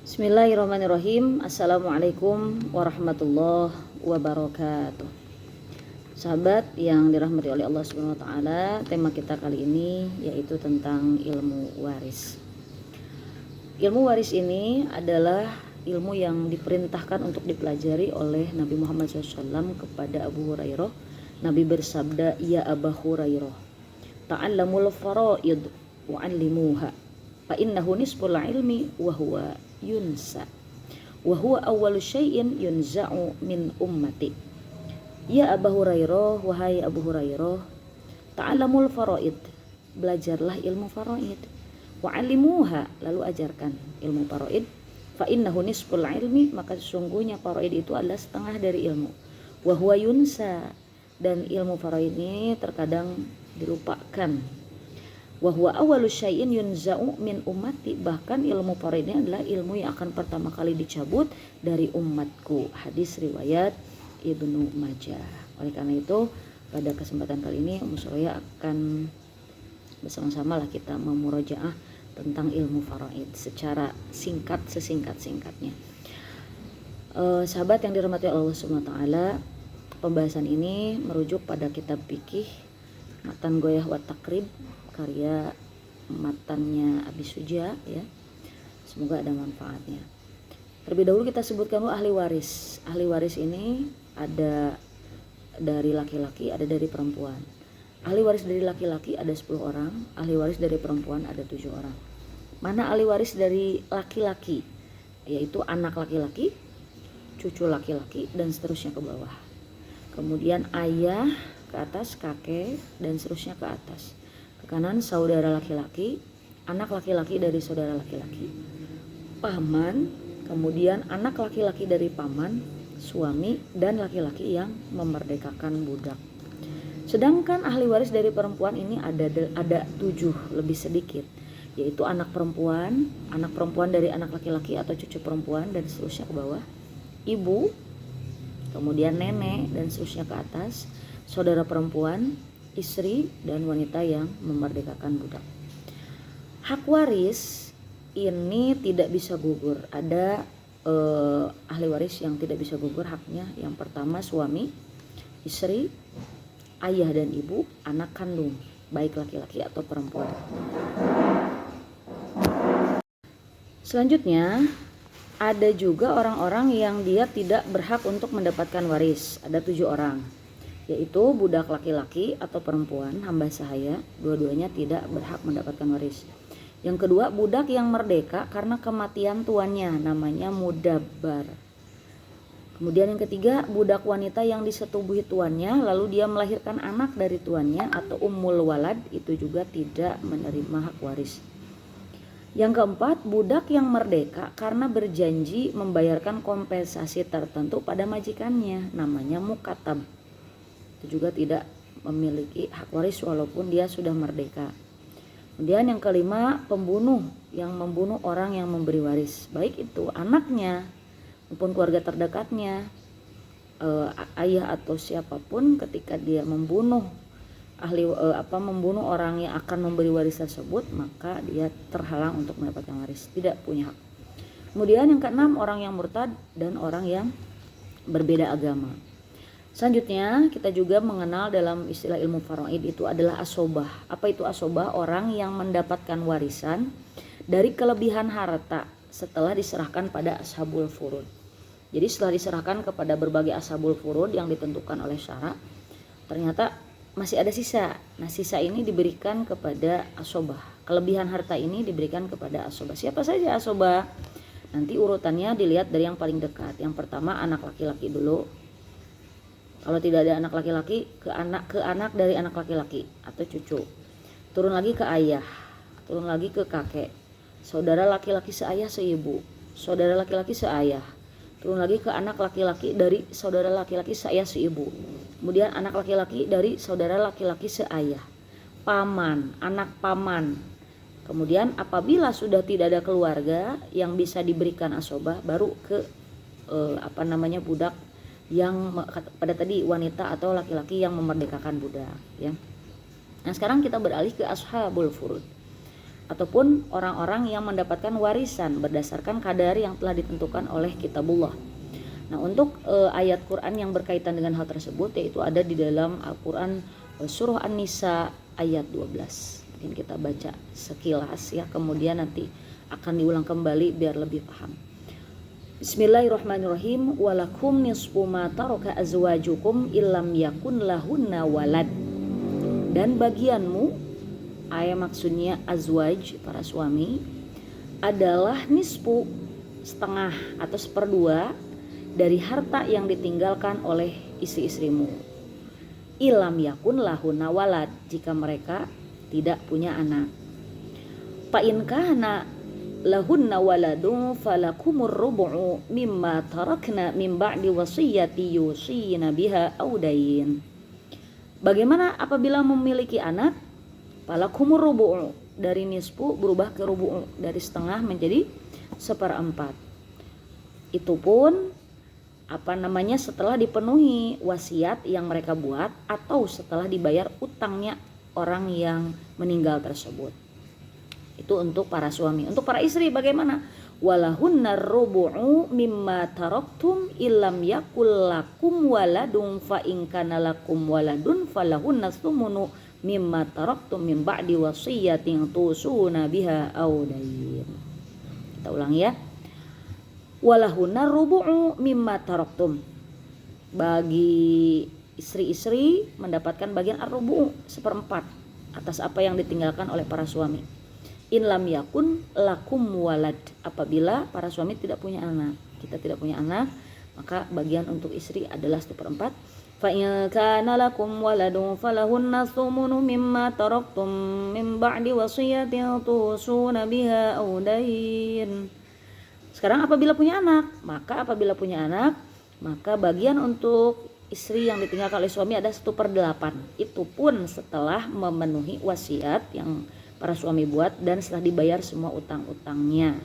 Bismillahirrahmanirrahim. Assalamualaikum warahmatullahi wabarakatuh. Sahabat yang dirahmati oleh Allah Subhanahu wa taala, tema kita kali ini yaitu tentang ilmu waris. Ilmu waris ini adalah ilmu yang diperintahkan untuk dipelajari oleh Nabi Muhammad SAW kepada Abu Hurairah. Nabi bersabda, "Ya Abu Hurairah, ta'allamul faraid wa 'allimuha, fa innahu nisful ilmi wa huwa yunsa wa huwa awwalu syai'in yunza'u min ummati." Ya Abu Hurairah, wahai Abu Hurairah, ta'allamul faraid, belajarlah ilmu faraid, wa 'allimuha, lalu ajarkan ilmu faraid, fa innahu nisful ilmi, maka sesungguhnya faraid itu adalah setengah dari ilmu, wa huwa yunsa, dan ilmu faraid ini terkadang dilupakan, wa huwa awwalu syai'in yunza'u min ummati, bahkan ilmu faraid ini adalah ilmu yang akan pertama kali dicabut dari umatku. Hadis riwayat Ibnu Majah. Oleh karena itu, pada kesempatan kali ini Ummu Suraya akan bersama-sama lah kita memurojaah tentang ilmu faraid secara singkat, sesingkat-singkatnya. Sahabat yang dirahmati Allah Subhanahu wa taala, pembahasan ini merujuk pada kitab fikih Matan Goyah wa Takrib, karya matannya Abi Suja, ya. Semoga ada manfaatnya. Terlebih dahulu kita sebutkan dulu ahli waris. Ahli waris ini ada dari laki-laki, ada dari perempuan. Ahli waris dari laki-laki ada 10 orang, ahli waris dari perempuan ada 7 orang. Mana ahli waris dari laki-laki? Yaitu anak laki-laki, cucu laki-laki, dan seterusnya ke bawah. Kemudian ayah ke atas, kakek, dan seterusnya ke atas. Ke kanan saudara laki-laki, anak laki-laki dari saudara laki-laki, paman, kemudian anak laki-laki dari paman, suami, dan laki-laki yang memerdekakan budak. Sedangkan ahli waris dari perempuan ini ada 7, lebih sedikit, yaitu anak perempuan dari anak laki-laki atau cucu perempuan, dan seterusnya ke bawah, ibu, kemudian nenek, dan seterusnya ke atas, saudara perempuan, istri, dan wanita yang memerdekakan budak. Hak waris ini tidak bisa gugur. Ada ahli waris yang tidak bisa gugur haknya. Yang pertama suami, istri, ayah dan ibu, anak kandung, baik laki-laki atau perempuan. Selanjutnya ada juga orang-orang yang dia tidak berhak untuk mendapatkan waris. Ada 7 orang, yaitu budak laki-laki atau perempuan, hamba sahaya, dua-duanya tidak berhak mendapatkan waris. Yang kedua, budak yang merdeka karena kematian tuannya, namanya mudabbar. Kemudian yang ketiga, budak wanita yang disetubuhi tuannya lalu dia melahirkan anak dari tuannya atau ummul walad, itu juga tidak menerima hak waris. Yang keempat, budak yang merdeka karena berjanji membayarkan kompensasi tertentu pada majikannya, namanya mukatab, itu juga tidak memiliki hak waris walaupun dia sudah merdeka. Kemudian yang kelima, pembunuh yang membunuh orang yang memberi waris, baik itu anaknya maupun keluarga terdekatnya, ayah atau siapapun, ketika dia membunuh membunuh orang yang akan memberi waris tersebut, maka dia terhalang untuk mendapatkan waris, tidak punya hak. Kemudian yang keenam, orang yang murtad dan orang yang berbeda agama. Selanjutnya kita juga mengenal dalam istilah ilmu faraid itu adalah asobah. Apa itu asobah? Orang yang mendapatkan warisan dari kelebihan harta setelah diserahkan pada ashabul furud. Jadi setelah diserahkan kepada berbagai ashabul furud yang ditentukan oleh syara, ternyata masih ada sisa. Nah, sisa ini diberikan kepada asobah. Kelebihan harta ini diberikan kepada asobah. Siapa saja asobah? Nanti urutannya dilihat dari yang paling dekat. Yang pertama anak laki-laki dulu. Kalau tidak ada anak laki-laki, ke anak dari anak laki-laki atau cucu. Turun lagi ke ayah, turun lagi ke kakek, saudara laki-laki seayah seibu, saudara laki-laki seayah. Turun lagi ke anak laki-laki dari saudara laki-laki seayah seibu. Kemudian anak laki-laki dari saudara laki-laki seayah. Paman, anak paman. Kemudian apabila sudah tidak ada keluarga yang bisa diberikan asobah, baru ke budak yang pada tadi wanita atau laki-laki yang memerdekakan budak, ya. Nah, sekarang kita beralih ke ashabul furud. ataupun orang-orang yang mendapatkan warisan berdasarkan kadar yang telah ditentukan oleh kitabullah. Nah, untuk ayat Quran yang berkaitan dengan hal tersebut yaitu ada di dalam Al-Quran surah An-Nisa ayat 12. Mungkin kita baca sekilas ya, kemudian nanti akan diulang kembali biar lebih paham. Bismillahirrahmanirrahim. Walakum nisfu ma taraka azwajukum illam yakun lahunna walad. Dan bagianmu, ayat maksudnya azwaj, para suami, adalah nisfu, setengah atau seperdua dari harta yang ditinggalkan oleh istri-istrimu. Ilam yakun lahunna walad, jika mereka tidak punya anak. Fa in kana lahunna waladun falakumur rubu'u mimma tarakna min ba'di wasiyati yusina biha aw dayn. Bagaimana apabila memiliki anak? Falakumur rubu'u, dari nisfu berubah ke rubu'u, dari setengah menjadi seperempat. Itu pun setelah dipenuhi wasiat yang mereka buat atau setelah dibayar utangnya orang yang meninggal tersebut. Itu untuk para suami. Untuk para istri bagaimana? Walahunna rubu'u mimma taraktum illam yakul lakum waladun fa in kana lakum waladun falahunna tsumunu mimma taraktum min ba'di wasiyatin tusuna biha aw dayn. Kita ulang ya. Walahunna rubu'u mimma taraktum. Bagi istri-istri mendapatkan bagian ar-rubu', seperempat atas apa yang ditinggalkan oleh para suami. In lam yakun lakum walad, apabila para suami tidak punya anak, kita tidak punya anak, maka bagian untuk istri adalah seperempat. Fa in kana lakum waladun falahunna tsumunu mimma taraktum min ba'di wasiyatin tusuna biha aw dayn. Sekarang apabila punya anak, maka bagian untuk istri yang ditinggalkan oleh suami ada 1/8. Itu pun setelah memenuhi wasiat yang para suami buat dan setelah dibayar semua utang-utangnya.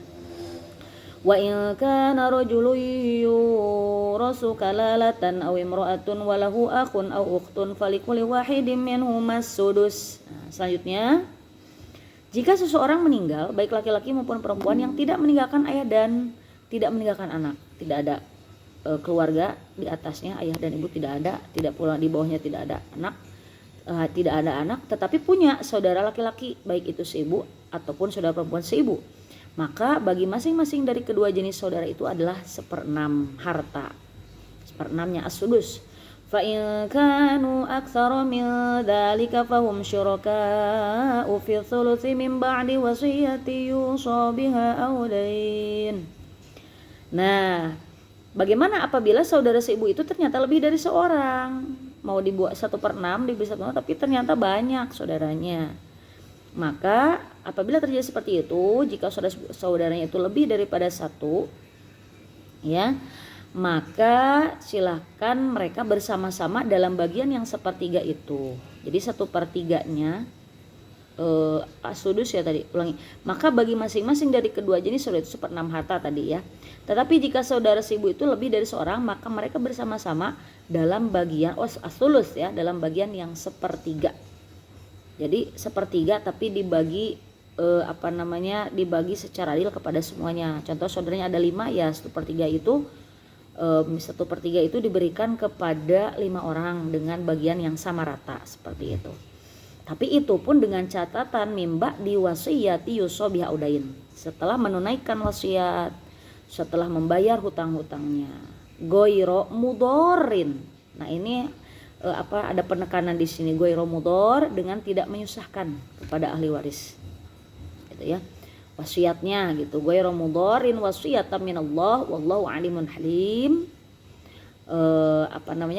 Wa in kana rajulun yurasu kalalatan aw imra'atun wa lahu akhun aw ukhtun falikulli wahidin minhumas sudus. Selanjutnya, jika seseorang meninggal, baik laki-laki maupun perempuan yang tidak meninggalkan ayah dan tidak meninggalkan anak, tidak ada keluarga di atasnya, ayah dan ibu tidak ada, tidak pula di bawahnya tidak ada anak, tetapi punya saudara laki-laki, baik itu seibu ataupun saudara perempuan seibu, maka bagi masing-masing dari kedua jenis saudara itu adalah 1/6 harta, 1/6-nya as-sudus. Fa in kanu aktsara min dzalika fahum syuraka'u fi tsulusi min ba'di wasiyati yusa biha aw dayn. Nah, bagaimana apabila saudara seibu itu ternyata lebih dari seorang? Mau dibuat 1/6 diberi 1/6 tapi ternyata banyak saudaranya. Maka apabila terjadi seperti itu, jika saudaranya itu lebih daripada satu, ya, maka silakan mereka bersama-sama dalam bagian yang 1/3 itu. Jadi 1/3-nya sudus ya tadi, ulangi. Maka bagi masing-masing dari kedua jenis saudara itu 1/6 harta tadi ya. Tetapi jika saudara seibu itu lebih dari seorang, maka mereka bersama-sama dalam bagian as-sulus ya, dalam bagian yang 1/3. Jadi 1/3 tapi dibagi dibagi secara adil kepada semuanya. Contoh saudaranya ada 5 ya, 1/3 itu 1/3 itu diberikan kepada 5 orang dengan bagian yang sama rata seperti itu. Tapi itu pun dengan catatan mimba di wasiyati yusobiha udain, setelah menunaikan wasiat, setelah membayar hutang-hutangnya. Goiro mudorin. Nah ini ada penekanan di sini, goiro mudor, dengan tidak menyusahkan kepada ahli waris. Gitu ya. Wasiatnya gitu, goiro mudorin wasiyatan minallah wallahu alimun halim.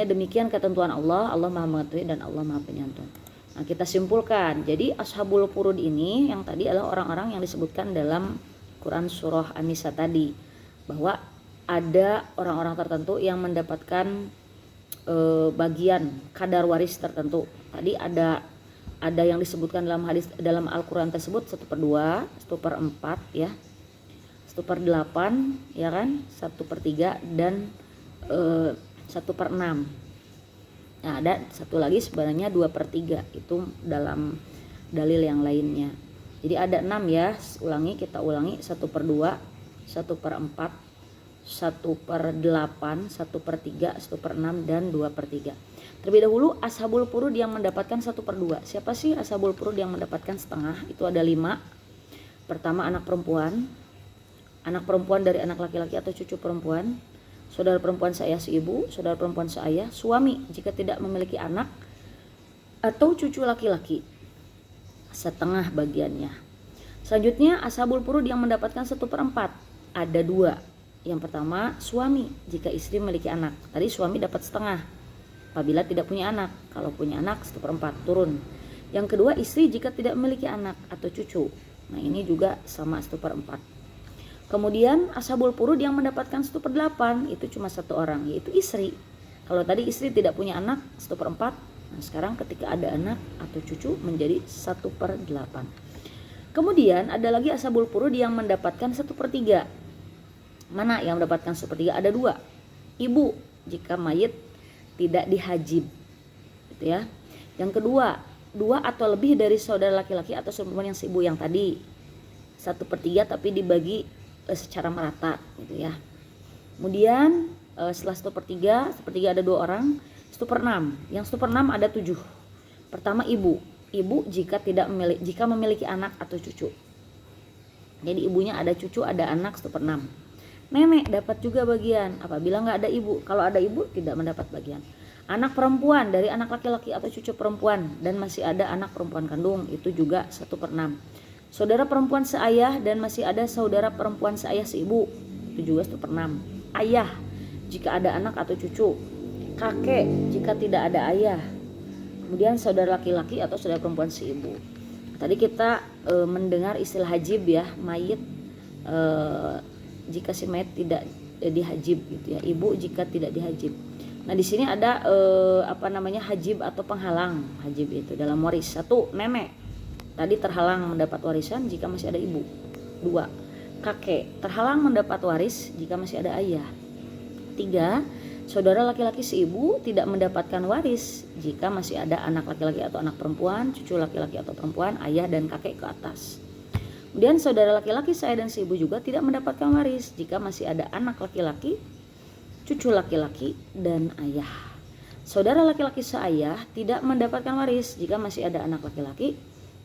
Demikian ketentuan Allah, Allah Maha mengetahui dan Allah Maha penyantun. Nah, kita simpulkan, jadi ashabul furud ini yang tadi adalah orang-orang yang disebutkan dalam Quran surah An-Nisa tadi, bahwa ada orang-orang tertentu yang mendapatkan bagian kadar waris tertentu. Tadi ada yang disebutkan dalam hadis dalam Al-Quran tersebut 1/2, 1/4 ya, 1/8 ya kan, 1/3 dan 1/6. Nah, ada satu lagi sebenarnya 2/3 itu dalam dalil yang lainnya. Jadi ada 6 ya, kita ulangi 1/2, 1/4, 1/8, 1/3, 1/6, dan 2/3. Terlebih dahulu ashabul furud yang mendapatkan 1/2. Siapa sih ashabul furud yang mendapatkan setengah? Itu ada 5. Pertama anak perempuan dari anak laki-laki atau cucu perempuan, saudara perempuan seayah seibu, saudara perempuan seayah, suami jika tidak memiliki anak atau cucu laki-laki, setengah bagiannya. Selanjutnya ashabul furud yang mendapatkan 1/4, ada 2. Yang pertama suami jika istri memiliki anak, tadi suami dapat setengah apabila tidak punya anak, kalau punya anak 1/4 turun. Yang kedua istri jika tidak memiliki anak atau cucu, nah ini juga sama 1/4. Kemudian ashabul furud yang mendapatkan 1/8 itu cuma 1 orang, yaitu istri. Kalau tadi istri tidak punya anak 1/4, nah sekarang ketika ada anak atau cucu menjadi 1/8. Kemudian ada lagi ashabul furud yang mendapatkan 1/3. Mana yang mendapatkan 1/3? Ada 2. Ibu jika mayit tidak dihajib, gitu ya. Yang kedua, 2 atau lebih dari saudara laki-laki atau saudara perempuan yang seibu yang tadi, 1/3 tapi dibagi secara merata, gitu ya. Kemudian setelah 1/3 ada 2 orang, 1/6. Yang 1/6 ada 7. Pertama ibu jika memiliki anak atau cucu. Jadi ibunya ada cucu, ada anak, 1/6. Nenek dapat juga bagian apabila nggak ada ibu. Kalau ada ibu tidak mendapat bagian. Anak perempuan dari anak laki-laki atau cucu perempuan dan masih ada anak perempuan kandung, itu juga 1/6. Saudara perempuan seayah dan masih ada saudara perempuan seayah seibu, itu juga 1/6. Ayah jika ada anak atau cucu. Kakek jika tidak ada ayah. Kemudian saudara laki-laki atau saudara perempuan seibu. Tadi kita mendengar istilah hajib ya, mayit jika si mayit tidak dihajib, gitu ya. Ibu jika tidak dihajib. Nah di sini ada hajib atau penghalang. Hajib itu dalam waris. 1, nenek tadi terhalang mendapat warisan jika masih ada ibu. 2, kakek terhalang mendapat waris jika masih ada ayah. 3, saudara laki-laki seibu tidak mendapatkan waris jika masih ada anak laki-laki atau anak perempuan, cucu laki-laki atau perempuan, ayah dan kakek ke atas. Kemudian saudara laki-laki seayah dan seibu juga tidak mendapatkan waris jika masih ada anak laki-laki, cucu laki-laki, dan ayah. Saudara laki-laki seayah tidak mendapatkan waris jika masih ada anak laki-laki,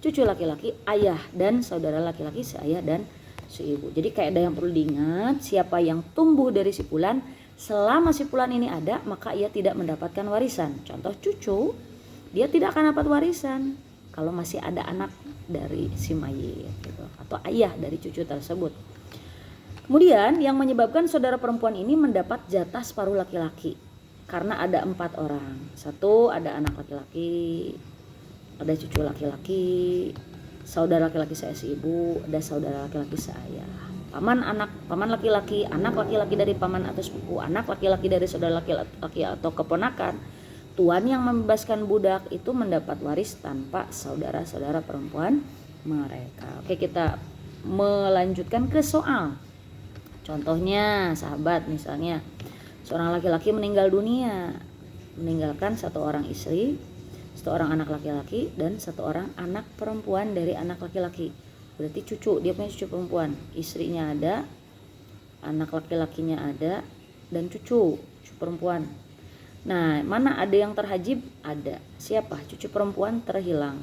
cucu laki-laki, ayah, dan saudara laki-laki seayah dan seibu. Jadi kaidah yang perlu diingat, siapa yang tumbuh dari si fulan, selama si fulan ini ada maka ia tidak mendapatkan warisan. Contoh cucu, dia tidak akan dapat warisan kalau masih ada anak dari si mayit, gitu, atau ayah dari cucu tersebut. Kemudian yang menyebabkan saudara perempuan ini mendapat jatah separuh laki-laki karena ada 4 orang. 1, ada anak laki-laki, ada cucu laki-laki, saudara laki-laki seayah seibu, ada saudara laki-laki seayah, paman laki-laki, anak laki-laki dari paman atau sepupu, anak laki-laki dari saudara laki-laki atau keponakan. Tuan yang membebaskan budak itu mendapat waris tanpa saudara-saudara perempuan mereka. Oke, kita melanjutkan ke soal. Contohnya sahabat, misalnya seorang laki-laki meninggal dunia, meninggalkan 1 orang istri, 1 orang anak laki-laki, dan 1 orang anak perempuan dari anak laki-laki. Berarti cucu, dia punya cucu perempuan, istrinya ada, anak laki-lakinya ada, dan cucu perempuan. Nah, mana ada yang terhajib? Ada. Siapa? Cucu perempuan terhalang.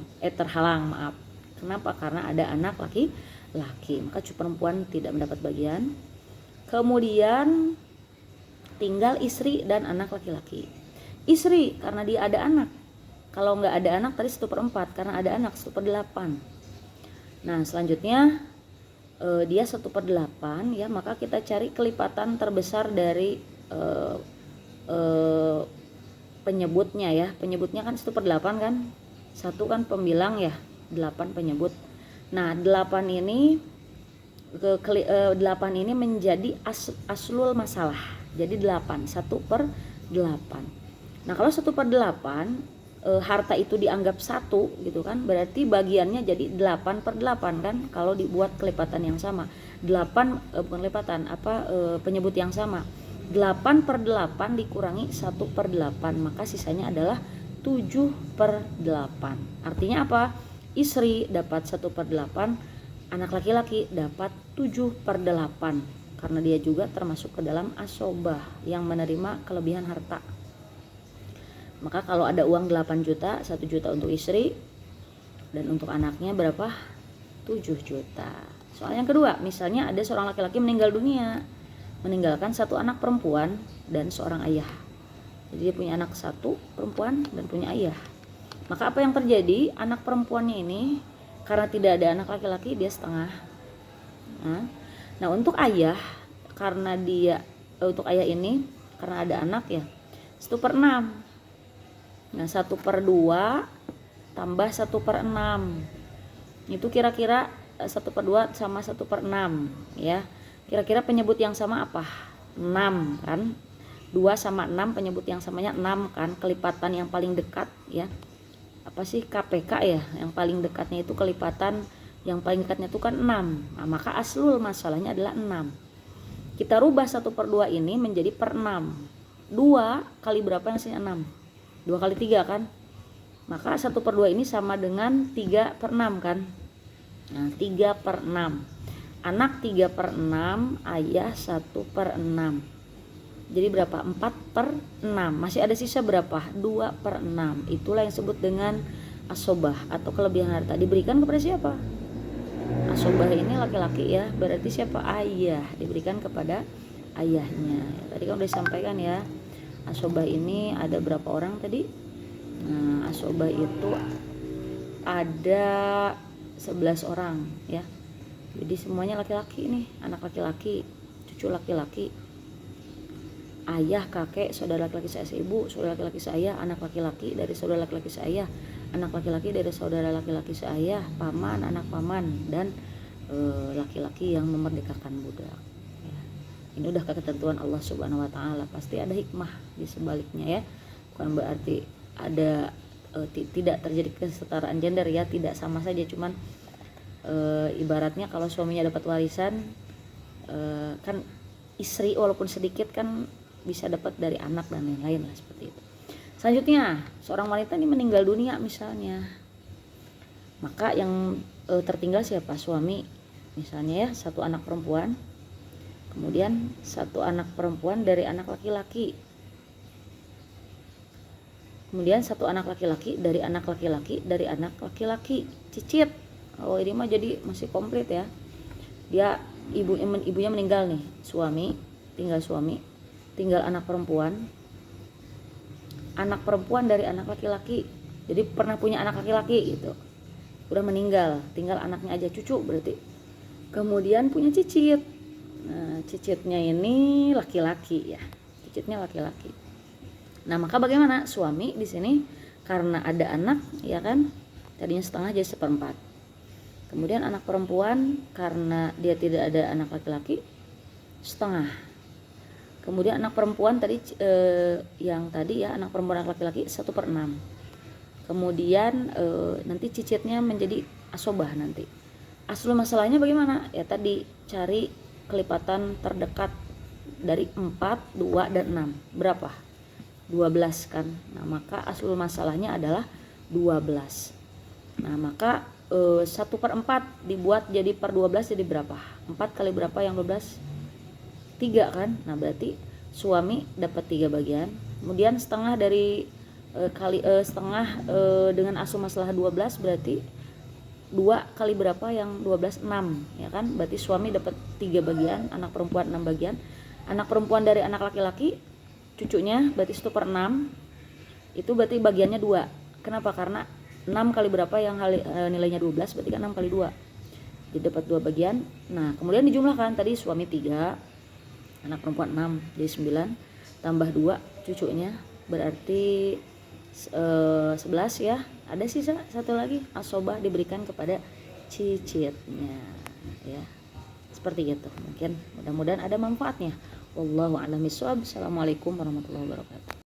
Kenapa? Karena ada anak laki-laki, maka cucu perempuan tidak mendapat bagian. Kemudian tinggal istri dan anak laki-laki. Istri karena dia ada anak. Kalau nggak ada anak tadi 1/4, karena ada anak 1/8. Nah selanjutnya dia 1/8 ya, maka kita cari kelipatan terbesar dari penyebutnya ya. Penyebutnya kan 1/8 kan, 1 kan pembilang ya, 8 penyebut. Nah 8 ini menjadi aslul masalah. Jadi 8, 1/8. Nah kalau 1/8 harta itu dianggap 1 gitu kan, berarti bagiannya jadi 8/8 kan, kalau dibuat kelipatan yang sama. 8 bukan kelipatan, penyebut yang sama. 8/8 dikurangi 1/8, maka sisanya adalah 7/8. Artinya apa? istri dapat 1/8, anak laki-laki dapat 7/8, karena dia juga termasuk ke dalam asobah yang menerima kelebihan harta. Maka kalau ada uang 8 juta, 1 juta untuk istri dan untuk anaknya berapa? 7 juta. Soal yang kedua, misalnya ada seorang laki-laki meninggal dunia, meninggalkan 1 anak perempuan dan seorang ayah. Jadi dia punya anak 1 perempuan dan punya ayah. Maka apa yang terjadi? Anak perempuannya ini karena tidak ada anak laki-laki dia setengah. Nah untuk ayah, karena untuk ayah ini karena ada anak ya 1/6. Nah 1/2 tambah 1/6 itu kira-kira 1/2 sama 1/6 ya. Kira-kira penyebut yang sama apa? 6 kan. 2 sama 6 penyebut yang samanya 6 kan. Kelipatan yang paling dekat ya. Apa sih KPK ya? Yang paling dekatnya itu kelipatan yang paling dekatnya itu kan 6. Nah, maka aslul masalahnya adalah 6. Kita rubah 1/2 ini menjadi per 6. 2 kali berapa yang hasilnya 6? 2 kali 3 kan? Maka 1/2 ini sama dengan 3/6 kan? Nah 3/6. Anak 3/6, ayah 1/6. Jadi berapa? 4/6. Masih ada sisa berapa? 2/6. Itulah yang disebut dengan asobah atau kelebihan harta. Diberikan kepada siapa? Asobah ini laki-laki ya. Berarti siapa? Ayah. Diberikan kepada ayahnya. Tadi kan udah disampaikan ya. Asobah ini ada berapa orang tadi? Nah, asobah itu ada 11 orang ya. Jadi semuanya laki-laki nih, anak laki-laki, cucu laki-laki, ayah, kakek, saudara laki-laki saya, ibu, saudara laki-laki saya, anak laki-laki dari saudara laki-laki saya, anak laki-laki dari saudara laki-laki saya, paman, anak paman, dan laki-laki yang memerdekakan budak. Ya. Ini udah ketentuan Allah Subhanahu Wa Taala. Pasti ada hikmah di sebaliknya ya. Bukan berarti ada tidak terjadi kesetaraan gender ya, tidak sama saja, cuman ibaratnya kalau suaminya dapat warisan kan istri walaupun sedikit kan bisa dapat dari anak dan lain-lain lah seperti itu. Selanjutnya seorang wanita ini meninggal dunia misalnya, maka yang tertinggal siapa? Suami misalnya ya, 1 anak perempuan, kemudian 1 anak perempuan dari anak laki-laki, kemudian 1 anak laki-laki dari anak laki-laki dari anak laki-laki, cicit. Oh ini mah jadi masih komplit ya. Dia ibunya meninggal nih, suami, tinggal anak perempuan dari anak laki-laki. Jadi pernah punya anak laki-laki gitu, udah meninggal, tinggal anaknya aja, cucu berarti. Kemudian punya cicit. Nah cicitnya ini laki-laki ya, cicitnya laki-laki. Nah maka bagaimana? Suami di sini karena ada anak ya kan, tadinya setengah jadi 1/4. Kemudian anak perempuan karena dia tidak ada anak laki-laki setengah. Kemudian anak perempuan tadi yang tadi ya, anak perempuan anak laki-laki 1/6. Kemudian nanti cicitnya menjadi asobah nanti. Asal masalahnya bagaimana? Ya tadi cari kelipatan terdekat dari 4, 2 dan 6. Berapa? 12 kan. Nah, maka asal masalahnya adalah 12. Nah, maka 1/4 dibuat jadi per 12 jadi berapa? 4 kali berapa yang 12? 3 kan? Nah berarti suami dapat 3 bagian. Kemudian setengah dari setengah dengan asal masalah 12 berarti 2 kali berapa yang 12? 6 ya kan? Berarti suami dapat 3 bagian, anak perempuan 6 bagian. Anak perempuan dari anak laki-laki cucunya berarti 1/6. Itu berarti bagiannya 2. Kenapa? Karena 6 kali berapa yang nilainya 12 berarti kan 6 kali 2. Jadi dapat 2 bagian. Nah, kemudian dijumlahkan tadi suami 3, anak perempuan 6 jadi 9 tambah 2 cucunya berarti 11 ya. Ada sisa 1 lagi, asobah diberikan kepada cicitnya ya. Seperti itu. Mungkin mudah-mudahan ada manfaatnya. Wallahu a'lam bishawab. Assalamualaikum warahmatullahi wabarakatuh.